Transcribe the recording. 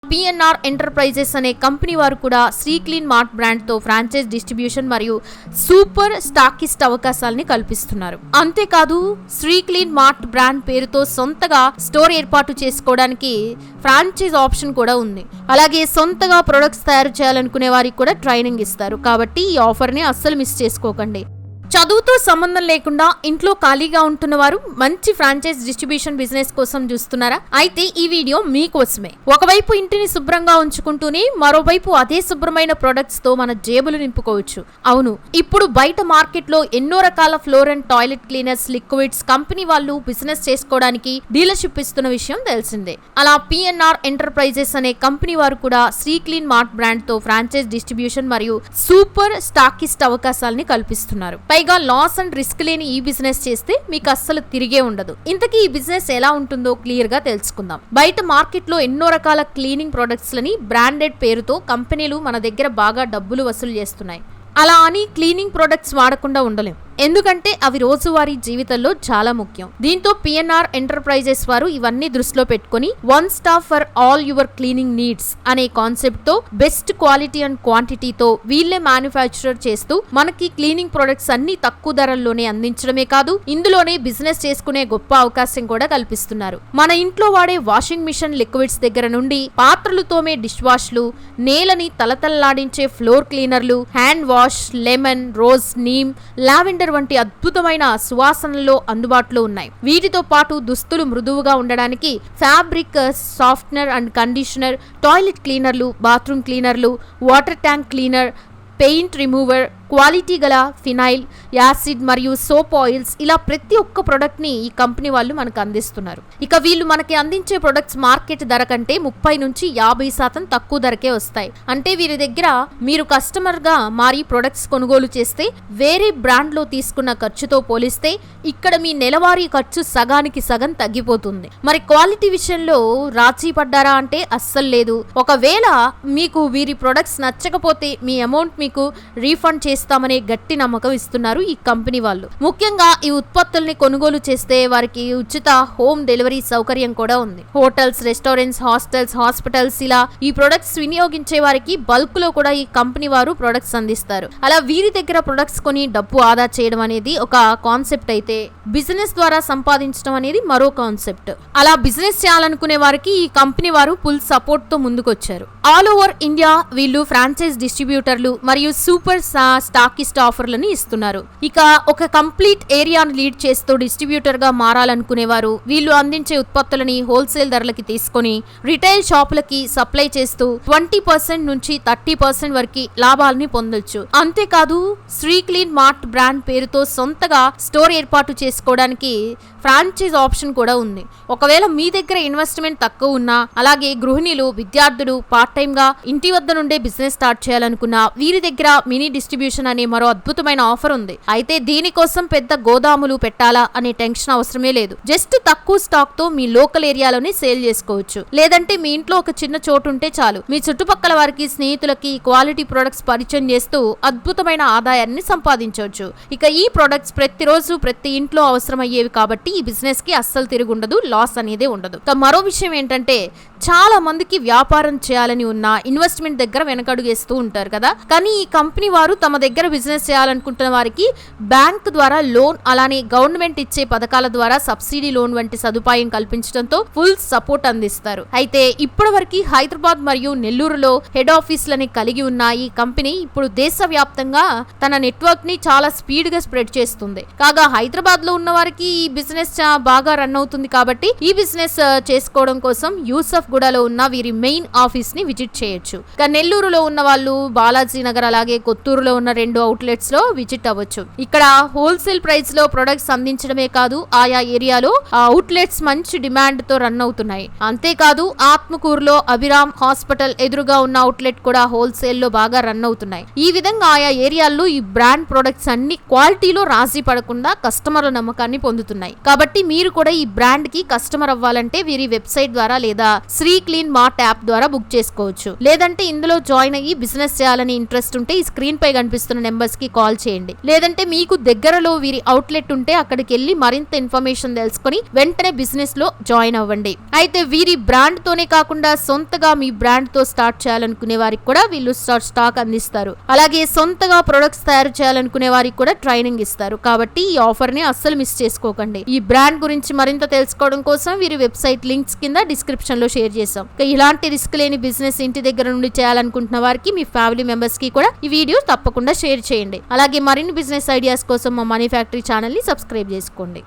PNR enterprises అనే company వారు కూడా శ్రీ క్లీన్ మార్ట్ బ్రాండ్ తో ఫ్రాంచైజ్ డిస్ట్రిబ్యూషన్ మరియు సూపర్ స్టాకిస్ట్ అవకాశాలని కల్పిస్తున్నారు. అంతేకాదు శ్రీ క్లీన్ మార్ట్ బ్రాండ్ పేరుతో సొంతగా స్టోర్ ఏర్పాటు చేసుకోవడానికి ఫ్రాంచైజ్ ఆప్షన్ కూడా ఉంది. అలాగే సొంతగా ప్రొడక్ట్స్ తయారు చేయాలనుకునే వారికి కూడా ట్రైనింగ్ ఇస్తారు. కాబట్టి ఈ ఆఫర్ ని అస్సలు మిస్ చేసుకోకండి. చదువుతో సంబంధం లేకుండా ఇంట్లో ఖాళీగా ఉంటున్న వారు మంచి ఫ్రాంచైజ్ డిస్ట్రిబ్యూషన్ బిజినెస్ కోసం చూస్తున్నారా? అయితే ఈ వీడియో మీకోసమే. ఒకవైపు ఇంటిని శుభ్రంగా ఉంచుకుంటూనే మరోవైపు అదే శుభ్రమైన ప్రొడక్ట్స్ తో మన జేబులు నింపుకోవచ్చు. అవును, ఇప్పుడు బయట మార్కెట్ లో ఎన్నో రకాల floor and toilet cleaners, liquids company వాళ్ళు బిజినెస్ చేసుకోవడానికి డీలర్షిప్ ఇస్తున్న విషయం తెలిసిందే. అలా పిఎన్ఆర్ ఎంటర్ప్రైజెస్ అనే కంపెనీ వారు కూడా శ్రీ క్లీన్ మార్ట్ బ్రాండ్ తో ఫ్రాంచైజ్ డిస్ట్రిబ్యూషన్ మరియు సూపర్ స్టాకిస్ట్ అవకాశాలని కల్పిస్తున్నారు. పైగా లాస్ అండ్ రిస్క్ లేని ఈ బిజినెస్ చేస్తే మీకు అస్సలు తిరిగే ఉండదు. ఇంతకీ ఈ బిజినెస్ ఎలా ఉంటుందో క్లియర్ గా తెలుసుకుందాం. బయట మార్కెట్ లో ఎన్నో రకాల క్లీనింగ్ ప్రొడక్ట్స్ లని బ్రాండెడ్ పేరుతో కంపెనీలు మన దగ్గర బాగా డబ్బులు వసూలు చేస్తున్నాయి. అలా అని క్లీనింగ్ ప్రొడక్ట్స్ వాడకుండా ఉండలేం, ఎందుకంటే అవి రోజువారీ జీవితంలో చాలా ముఖ్యం. దీంతో పిఎన్ఆర్ ఎంటర్ప్రైజెస్ వారు ఇవన్నీ దృష్టిలో పెట్టుకుని one stop for all your cleaning needs అనే కాన్సెప్ట్ తో బెస్ట్ క్వాలిటీ అండ్ క్వాంటిటీతో వీళ్ళే మ్యానుఫ్యాక్చర్ చేస్తూ మనకి క్లీనింగ్ ప్రొడక్ట్స్ అన్ని తక్కువ ధరల్లోనే అందించడమే కాదు, ఇందులోనే బిజినెస్ చేసుకునే గొప్ప అవకాశం కూడా కల్పిస్తున్నారు. మన ఇంట్లో వాడే వాషింగ్ మిషన్ లిక్విడ్స్ దగ్గర నుండి పాత్రలు తోమే డిష్ వాష్లు, నేలని తలతల్లాడించే ఫ్లోర్ క్లీనర్లు, hand wash, lemon, rose, neem, lavender వంటి అద్భుతమైన సువాసనలో అందుబాటులో ఉన్నాయి. వీటితో పాటు దుస్తులు మృదువుగా ఉండడానికి fabric softener and conditioner, toilet క్లీనర్లు, బాత్రూమ్ క్లీనర్లు, water tank cleaner, paint remover, quality గల ఫినైల్, యాసిడ్ మరియు సోప్ ఆయిల్స్, ఇలా ప్రతి ఒక్క ప్రొడక్ట్ ని ఈ కంపెనీ వాళ్ళు మనకు అందిస్తున్నారు. ఇక వీళ్ళు మనకి అందించే ప్రొడక్ట్స్ మార్కెట్ ధర కంటే 30 నుంచి 50% తక్కువ ధరకే వస్తాయి. అంటే వీరి దగ్గర మీరు కస్టమర్ గా మారి ప్రొడక్ట్స్ కొనుగోలు చేస్తే వేరే బ్రాండ్ లో తీసుకున్న ఖర్చుతో పోలిస్తే ఇక్కడ మీ నెలవారీ ఖర్చు సగానికి సగం తగ్గిపోతుంది. మరి క్వాలిటీ విషయంలో రాజీ పడ్డారా అంటే అస్సలు లేదు. ఒకవేళ మీకు వీరి ప్రొడక్ట్స్ నచ్చకపోతే మీ అమౌంట్ మీకు రీఫండ్ చేస్తామనే గట్టి నమ్మకం ఇస్తున్నారు ఈ కంపెనీ వాళ్ళు. ముఖ్యంగా ఈ ఉత్పత్తుల్ని కొనుగోలు చేస్తే వారికి ఉచిత హోమ్ డెలివరీ సౌకర్యం కూడా ఉంది. హోటల్స్, రెస్టారెంట్స్, హాస్టల్స్, హాస్పిటల్స్ ఇలా ఈ ప్రొడక్ట్స్ వినియోగించే వారికి బల్క్ లో కూడా ఈ కంపెనీ వారు ప్రొడక్ట్స్ అందిస్తారు. అలా వీరి దగ్గర ప్రొడక్ట్స్ కొని డబ్బు ఆదా చేయడం అనేది ఒక కాన్సెప్ట్ అయితే, బిజినెస్ ద్వారా సంపాదించడం అనేది మరో కాన్సెప్ట్. అలా బిజినెస్ చేయాలనుకునే వారికి ఈ కంపెనీ వారు ఫుల్ సపోర్ట్ తో ముందుకొచ్చారు. ఆల్ ఓవర్ ఇండియా వీళ్ళు ఫ్రాంచైజ్ డిస్ట్రిబ్యూటర్లు మరియు సూపర్ స్టాకిస్ట్ ఆఫర్లను ఇస్తున్నారు. ఇక ఒక కంప్లీట్ ఏరియాను లీడ్ చేస్తూ డిస్ట్రిబ్యూటర్ గా మారాలనుకునేవారు వీళ్ళు అందించే ఉత్పత్తులని హోల్సేల్ ధరలకి తీసుకొని రిటైల్ షాపులకి సప్లై చేస్తూ 20% నుంచి 30% వరకు లాభాలని పొందొచ్చు. అంతేకాదు శ్రీ క్లీన్ మార్ట్ బ్రాండ్ పేరుతో సొంతగా స్టోర్ ఏర్పాటు చేసుకోవడానికి ఫ్రాంచైజ్ ఆప్షన్ కూడా ఉంది. ఒకవేళ మీ దగ్గర ఇన్వెస్ట్మెంట్ తక్కువ ఉన్నా, అలాగే గృహిణులు, విద్యార్థులు పార్ట్ టైం గా ఇంటి వద్ద నుండే బిజినెస్ స్టార్ట్ చేయాలనుకున్నా వీరి దగ్గర మినీ డిస్ట్రిబ్యూషన్ అనే మరో అద్భుతమైన ఆఫర్ ఉంది. అయితే దీనికోసం పెద్ద గోదాములు పెట్టాలా అనే టెన్షన్ అవసరమే లేదు. జస్ట్ తక్కువ స్టాక్ తో మీ లోకల్ ఏరియాలోనే సేల్ చేసుకోవచ్చు. లేదంటే మీ ఇంట్లో ఒక చిన్న చోటు ఉంటే చాలు, మీ చుట్టుపక్కల వారికి, స్నేహితులకి క్వాలిటీ ప్రొడక్ట్స్ పరిచయం చేస్తూ అద్భుతమైన ఆదాయాన్ని సంపాదించవచ్చు. ఇక ఈ ప్రొడక్ట్స్ ప్రతిరోజు ప్రతి ఇంట్లో అవసరమయ్యేవి కాబట్టి ఈ బిజినెస్ కి అస్సలు తిరుగుండదు, లాస్ అనేది ఉండదు. మరో విషయం ఏంటంటే చాలా మందికి వ్యాపారం చేయాలని ఉన్న ఇన్వెస్ట్మెంట్ దగ్గర వెనకడుగేస్తూ ఉంటారు కదా. కానీ ఈ కంపెనీ వారు తమ దగ్గర బిజినెస్ చేయాలనుకుంటున్న వారికి బ్యాంక్ ద్వారా లోన్, అలానే గవర్నమెంట్ ఇచ్చే పథకాల ద్వారా సబ్సిడీ లోన్ వంటి సదుపాయం కల్పించడంతో ఫుల్ సపోర్ట్ అందిస్తారు. అయితే ఇప్పటి వరకు హైదరాబాద్ మరియు నెల్లూరులో హెడ్ ఆఫీసులని కలిగి ఉన్న ఈ కంపెనీ ఇప్పుడు దేశవ్యాప్తంగా తన నెట్వర్క్ ని చాలా స్పీడ్ గా స్ప్రెడ్ చేస్తుంది. కాగా హైదరాబాద్ లో ఉన్న వారికి ఈ బిజినెస్ బాగా రన్ అవుతుంది కాబట్టి ఈ బిజినెస్ చేసుకోవడం కోసం యూసఫ్ గూడలో ఉన్న వీరి మెయిన్ ఆఫీస్ ని విజిట్ చేయొచ్చు. నెల్లూరులో ఉన్న వాళ్ళు బాలాజీ నగర్, అలాగే కొత్తూరులో ఉన్న 2 అవుట్లెట్స్ లో విజిట్ అవ్వచ్చు. ఇక్కడ హోల్సేల్ ప్రైస్ లో ప్రొడక్ట్స్ అందించడమే కాదు, ఆయా ఏరియాలో అవుట్లెట్స్ మంచి డిమాండ్ తో రన్ అవుతున్నాయి. అంతేకాదు ఆత్మకూరులో అభిరామ్ హాస్పిటల్ ఎదురుగా ఉన్న అవుట్లెట్ కూడా హోల్సేల్ లో బాగా రన్ అవుతున్నాయి. ఈ విధంగా ఆయా ఏరియాల్లో ఈ బ్రాండ్ ప్రొడక్ట్స్ అన్ని క్వాలిటీలో రాజీ పడకుండా కస్టమర్ల నమ్మకాన్ని పొందుతున్నాయి. కాబట్టి మీరు కూడా ఈ బ్రాండ్ కి కస్టమర్ అవ్వాలంటే వీరి వెబ్సైట్ ద్వారా లేదా శ్రీ క్లీన్ మార్ట్ యాప్ ద్వారా బుక్ చేసుకోవచ్చు. లేదంటే ఇందులో జాయిన్ అయ్యి బిజినెస్ చేయాలని ఇంట్రెస్ట్ ఉంటే ఈ స్క్రీన్ పై కనిపిస్తున్న నెంబర్స్ కి కాల్ చేయండి. లేదంటే మీకు దగ్గరలో వీరి అవుట్లెట్ ఉంటే అక్కడికి వెళ్లి మరింత ఇన్ఫర్మేషన్ తెలుసుకొని వెంటనే బిజినెస్ లో జాయిన్ అవ్వండి. అయితే వీరి బ్రాండ్ తోనే కాకుండా సొంతగా మీ బ్రాండ్ తో స్టార్ట్ చేయాలనుకునే వారికి కూడా వీళ్ళు స్టాక్ అందిస్తారు. అలాగే సొంతగా ప్రొడక్ట్స్ తయారు చేయాలనుకునే వారికి కూడా ట్రైనింగ్ ఇస్తారు. కాబట్టి ఈ ఆఫర్ ని అస్సలు మిస్ చేసుకోకండి. ఈ బ్రాండ్ గురించి మరింత తెలుసుకోవడం కోసం వీరి వెబ్సైట్ లింక్స్ కింద డిస్క్రిప్షన్ లో షేర్ చేసాం. ఇలాంటి రిస్క్ లేని బిజినెస్ ఇంటి దగ్గర నుండి చేయాలనుకుంటున్న వారికి మీ ఫ్యామిలీ మెంబర్స్ కి కూడా ఈ వీడియో తప్పకుండా షేర్ చేయండి. అలాగే మరిన్ని బిజినెస్ ఐడియాస్ కోసం మా మనీ ఫ్యాక్టరీ ఛానల్ ని సబ్స్క్రైబ్ చేసుకోండి.